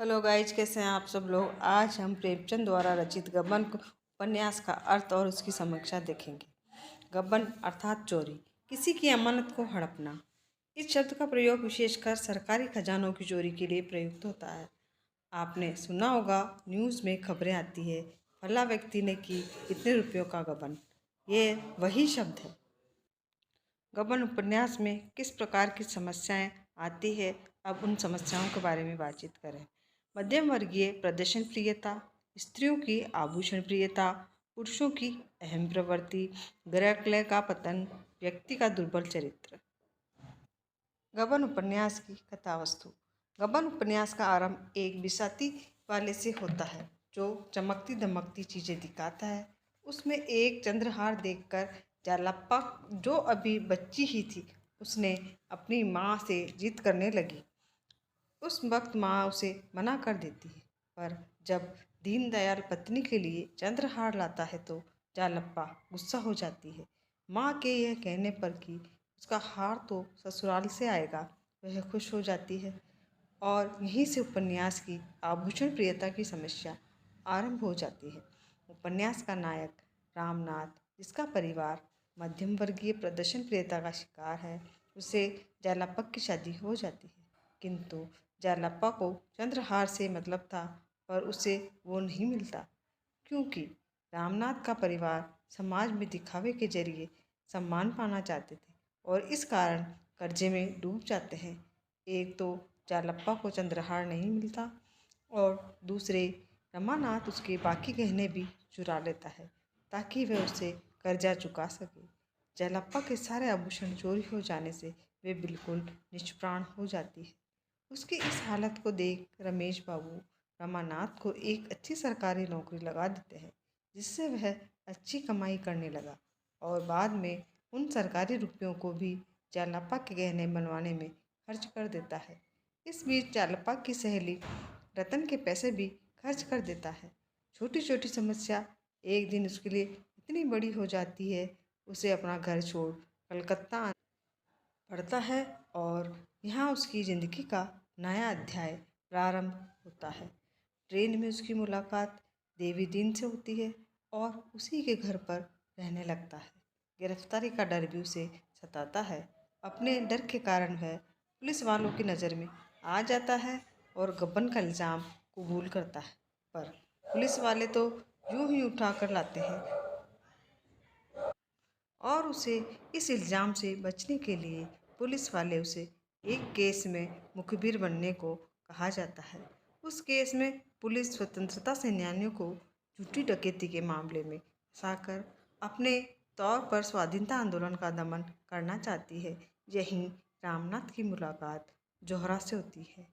Hello guys, कैसे हैं आप सब लोग। आज हम प्रेमचंद द्वारा रचित गबन उपन्यास का अर्थ और उसकी समीक्षा देखेंगे। गबन अर्थात चोरी, किसी की अमानत को हड़पना। इस शब्द का प्रयोग विशेषकर सरकारी खजानों की चोरी के लिए प्रयुक्त होता है। आपने सुना होगा, न्यूज़ में खबरें आती है, फला व्यक्ति ने की इतने रुपयों का गबन। ये वही शब्द है। गबन उपन्यास में किस प्रकार की समस्याएं आती है, अब उन समस्याओं के बारे में बातचीत करें। मध्यम वर्गीय प्रदर्शन प्रियता, स्त्रियों की आभूषण प्रियता, पुरुषों की अहम प्रवृत्ति, ग्रह का पतन, व्यक्ति का दुर्बल चरित्र। गबन उपन्यास की कथा वस्तु। गबन उपन्यास का आरंभ एक बिसाती वाले से होता है जो चमकती दमकती चीज़ें दिखाता है। उसमें एक चंद्रहार देखकर जालप्पा, जो अभी बच्ची ही थी, उसने अपनी माँ से जिद करने लगी। उस वक्त माँ उसे मना कर देती है, पर जब दीनदयाल पत्नी के लिए चंद्रहार लाता है तो जालप्पा गुस्सा हो जाती है। माँ के यह कहने पर कि उसका हार तो ससुराल से आएगा, वह खुश हो जाती है। और यहीं से उपन्यास की आभूषण प्रियता की समस्या आरंभ हो जाती है। उपन्यास का नायक रामनाथ, जिसका परिवार मध्यम वर्गीय प्रदर्शन प्रियता का शिकार है, उसे जालप्पा की शादी हो जाती है। किंतु जालप्पा को चंद्रहार से मतलब था, पर उसे वो नहीं मिलता, क्योंकि रामनाथ का परिवार समाज में दिखावे के जरिए सम्मान पाना चाहते थे और इस कारण कर्जे में डूब जाते हैं। एक तो जालप्पा को चंद्रहार नहीं मिलता और दूसरे रमानाथ उसके बाकी गहने भी चुरा लेता है ताकि वह उससे कर्जा चुका सके। जालप्पा के सारे आभूषण चोरी हो जाने से वे बिल्कुल निष्प्राण हो जाती है। उसकी इस हालत को देख रमेश बाबू रमानाथ को एक अच्छी सरकारी नौकरी लगा देते हैं, जिससे वह अच्छी कमाई करने लगा और बाद में उन सरकारी रुपयों को भी जालप्पा के गहने बनवाने में खर्च कर देता है। इस बीच जालप्पा की सहेली रतन के पैसे भी खर्च कर देता है। छोटी छोटी समस्या एक दिन उसके लिए इतनी बड़ी हो जाती है, उसे अपना घर छोड़ कलकत्ता आना पड़ता है और यहाँ उसकी ज़िंदगी का नया अध्याय प्रारंभ होता है। ट्रेन में उसकी मुलाकात देवी दीन से होती है और उसी के घर पर रहने लगता है। गिरफ्तारी का डर भी उसे सताता है। अपने डर के कारण वह पुलिस वालों की नज़र में आ जाता है और गबन का इल्ज़ाम कबूल करता है, पर पुलिस वाले तो यूं ही उठा कर लाते हैं और उसे इस इल्ज़ाम से बचने के लिए पुलिस वाले उसे एक केस में मुखबिर बनने को कहा जाता है। उस केस में पुलिस स्वतंत्रता सेनानियों को झूठी डकैती के मामले में फंसाकर अपने तौर पर स्वाधीनता आंदोलन का दमन करना चाहती है। यहीं रामनाथ की मुलाकात जोहरा से होती है।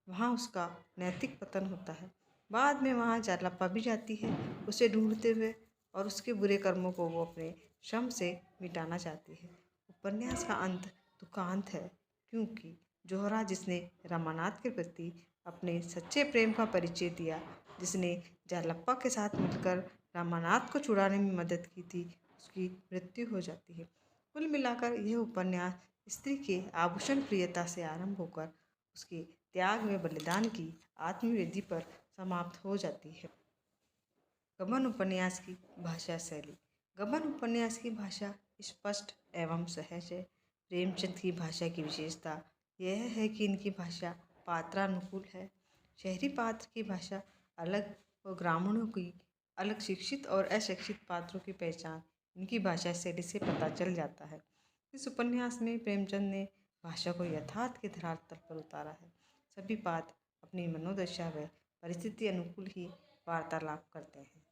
वहाँ उसका नैतिक पतन होता है। बाद में वहाँ जालप्पा भी जाती है उसे ढूंढते हुए और उसके बुरे कर्मों को वो अपने श्रम से मिटाना चाहती है। उपन्यास का अंत दुखांत है, क्योंकि जोहरा, जिसने रमानाथ के प्रति अपने सच्चे प्रेम का परिचय दिया, जिसने जालप्पा के साथ मिलकर रामानाथ को छुड़ाने में मदद की थी, उसकी मृत्यु हो जाती है। कुल मिलाकर यह उपन्यास स्त्री के आभूषण प्रियता से आरंभ होकर उसके त्याग में बलिदान की आत्मवेदी पर समाप्त हो जाती है। गबन उपन्यास की भाषा शैली। गबन उपन्यास की भाषा स्पष्ट एवं सहज है। प्रेमचंद की भाषा की विशेषता यह है कि इनकी भाषा पात्रानुकूल है। शहरी पात्र की भाषा अलग और ग्रामीणों की अलग, शिक्षित और अशिक्षित पात्रों की पहचान इनकी भाषा शैली से पता चल जाता है। इस उपन्यास में प्रेमचंद ने भाषा को यथार्थ के धरातल पर उतारा है। सभी पात्र अपनी मनोदशा व परिस्थिति अनुकूल ही वार्तालाप करते हैं।